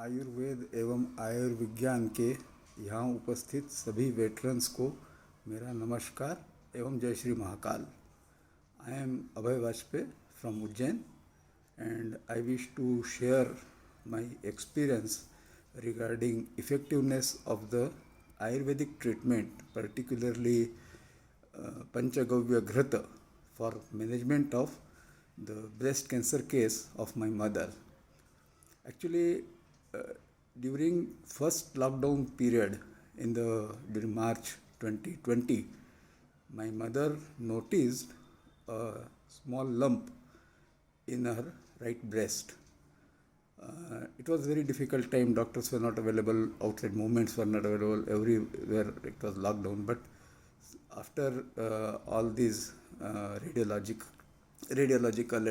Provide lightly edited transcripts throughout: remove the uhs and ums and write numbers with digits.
आयुर्वेद एवं आयुर्विज्ञान के यहाँ उपस्थित सभी वेटरन्स को मेरा नमस्कार एवं जय Shri Mahakal. I am Abhay Vajpayee from Ujjain, and I wish to share my experience regarding effectiveness of the Ayurvedic treatment, particularly Panchagavya Ghrata, for management of the breast cancer case of my mother. Actually, during first lockdown period during March 2020, my mother noticed a small lump in her right breast. It was very difficult time. Doctors were not available. Outside movements were not available. Everywhere it was lockdown. But after all these radiological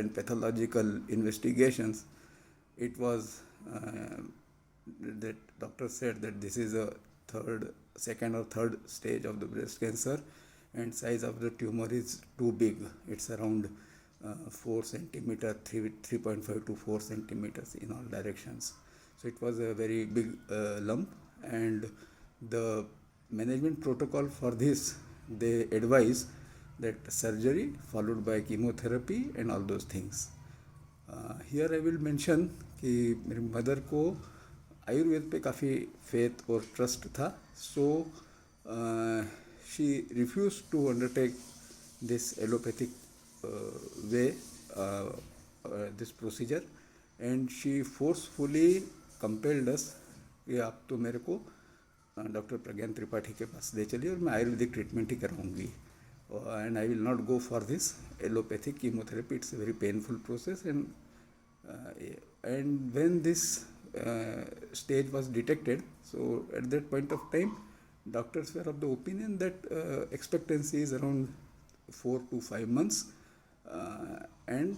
and pathological investigations, it was that doctor said that this is a second or third stage of the breast cancer, and size of the tumor is too big. It's around 4 centimeter, 3.5 to 4 centimeters in all directions. So it was a very big lump, and the management protocol for this, they advise that surgery followed by chemotherapy and all those things. Here I will mention कि मेरी mother को आयुर्वेद पे काफ़ी faith और trust था, so she refuse to undertake this allopathic way, this procedure, and she forcefully compelled us कि आप तो मेरे को डॉक्टर प्रज्ञान त्रिपाठी के पास ले चलिए और मैं आयुर्वेदिक ट्रीटमेंट ही कराऊंगी, and I will not go for this allopathic chemotherapy. It's a very painful process, and when this stage was detected, so at that point of time doctors were of the opinion that expectancy is around 4 to 5 months, and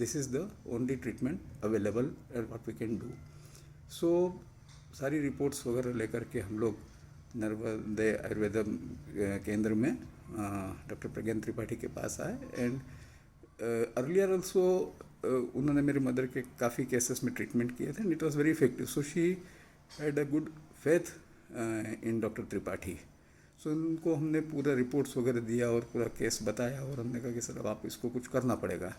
this is the only treatment available and what we can do. So सारी reports वगैरह लेकर के हम लोग नर्मदे आयुर्वेदम केंद्र में doctor प्रज्ञान त्रिपाठी के पास आए, एंड अर्लियर ऑल्सो उन्होंने मेरे मदर के काफ़ी केसेस में ट्रीटमेंट किए थे, and it was very effective. So she had a good faith in doctor Tripathi. So उनको हमने पूरा रिपोर्ट्स वगैरह दिया और पूरा केस बताया, और हमने कहा कि सर अब आप इसको कुछ करना पड़ेगा.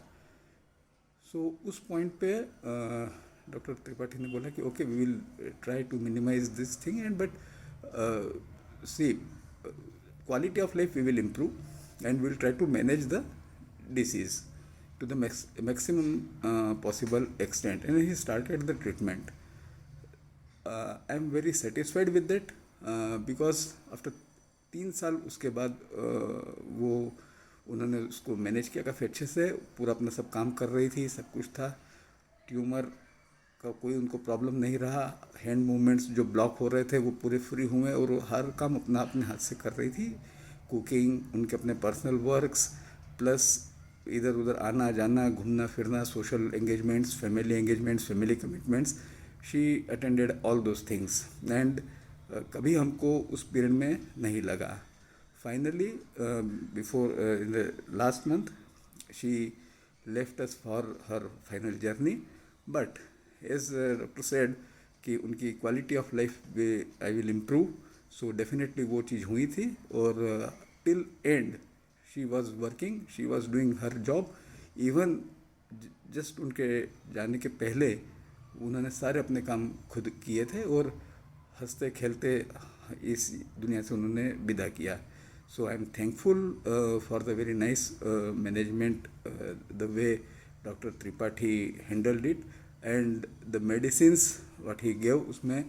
सो उस पॉइंट पे डॉक्टर त्रिपाठी ने बोला कि okay, we will try to minimize this thing, and but see quality of life we will improve, and we will try to manage the disease to the maximum possible extent. And he started the treatment. I am very satisfied with that, because after 3 साल उसके बाद वो उन्होंने उसको manage किया काफ़ी अच्छे से, पूरा अपना सब काम कर रही थी, सब कुछ था. ट्यूमर का कोई उनको प्रॉब्लम नहीं रहा. हैंड मूवमेंट्स जो ब्लॉक हो रहे थे वो पूरे फ्री हुए, और वो हर काम अपने हाथ से कर रही थी. कुकिंग, उनके अपने पर्सनल वर्क्स, प्लस इधर उधर आना जाना, घूमना फिरना, social engagements, family commitments, she attended all those things, and कभी हमको उस पीरियड में नहीं लगा. Finally before in the last month she left us for her final journey. But as doctor said कि उनकी quality of life I will improve. So definitely वो चीज़ हुई थी, और till end she was working, she was doing her job. Even just उनके जाने के पहले उन्होंने सारे अपने काम खुद किए थे, और हंसते खेलते इस दुनिया से उन्होंने विदा किया. So I am thankful for the very nice management, the way doctor Tripathi handled it, and the medicines what he gave, उसमें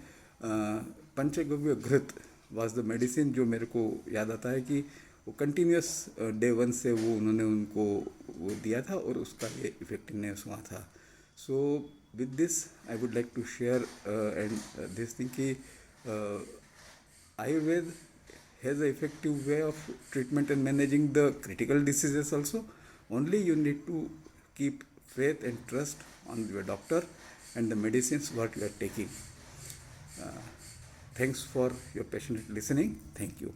पंचगव्य घृत वाज द मेडिसिन जो मेरे को याद आता है कि वो कंटिन्यूस डे 1 से वो उन्होंने उनको वो दिया था, और उसका ये इफेक्टिवनेस हुआ था. So with this I would like to share and this thing कि Ayurveda has an effective way of treatment and managing the critical diseases also. Only you need to keep faith and trust on your doctor and the medicines what you are taking. Thanks for your patient listening. Thank you.